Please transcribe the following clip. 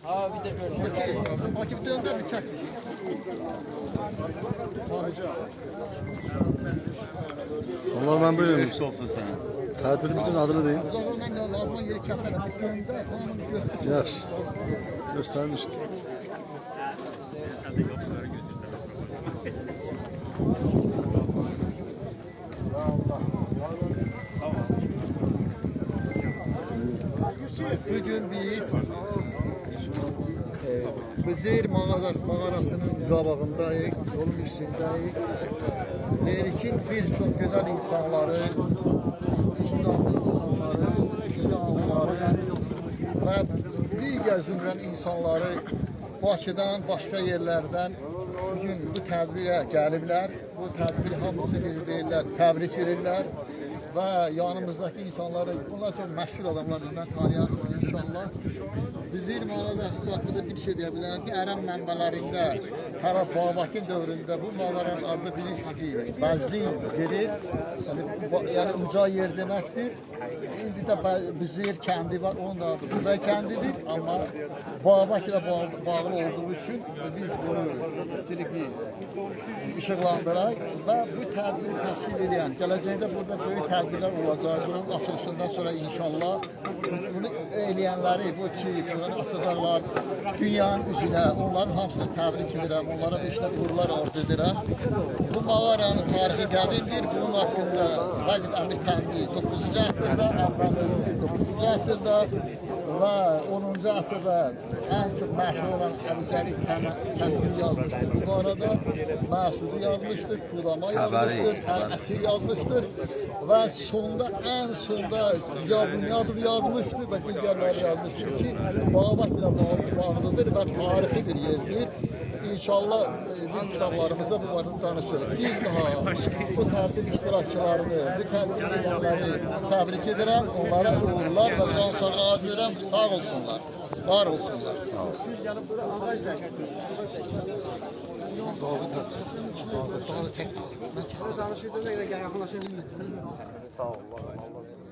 Aa bir de görüşürüz. Akif döndür bir çek. Allah ben böyle Eşit olsun sana. tədbirimizin adını deyin. O zaman ben de lazım yeri keserim. Önümüzde kanun göstersin. Yer. Göstermiş. Bugün biz Hızır mağarasının qabağındayıq, yolun üstündəyik. Lerikin birçok güzel insanları, İslamlı insanları, İslamlıları ve diğer zümrən insanları Bakıdan, başqa yerlərdən bugün bu tədbirə gəliblər. Bu tədbir hamısı deyirlər, təbrik edirlər. Və yanımızdaki insanları, bunlar çok məşhur adamlarından tanıyarsınız inşallah. Bizim mağazası hakkında bir şey deyə bilərəm ki, Ərəm mənbələrində, hələ Babakin dövründə bu mağaranın adı bilirsiniz ki, Bəzin gedir. Yəni uca yer deməkdir. İndi də Bizir kəndi var, onun da adı Bizay kəndidir. Amma Babak ilə bağlı olduğu üçün biz bunu istirik ki, işıqlandıraq və bu tədbiri təşkil edən, gələcəkdə burada böyük tədbirlər olacaq. Bunun açılışından sonra inşallah bunu eləyənləri, bu ki, buranı açacaqlar dünyanın üzünə, onların hamısını təbrik edirəm, onlara işlər uğurlar arzu edirəm. Bu mağaranın tarixi qədimdir, bunun haqqında Vəqid Əmir Təmbi 9-cu əsrdə, əvvəlcəsi 9-cu əsrdə və 10-cu əsrdə ən çox məşhur olan Əbcəli Təmbi yazmışdır. Bu arada Məsudi yazmışdır, Kudama yazmışdır, Əl-Əsir yazmışdır və sonda, ən sonda Ziyabünyadov yazmışdır və digərləri yazmışdır ki, Babak ilə bağlıdır və tarihi bir yerdir. İnşallah biz kitablarımızda bu barədə danışırıq. Bir daha bu təhsil iştirakçılarını, bu tədbirləri təbrik edirəm, onlara uğurlar və can sağlığı arz edirəm, sağ olsunlar, var olsunlar. Sağ olun. Siz gəlib burada ağac dəqiqdir. Doğru çək. Mən danışırdım da yaxınlaşa bilmirdim. Sağ ol, Allah.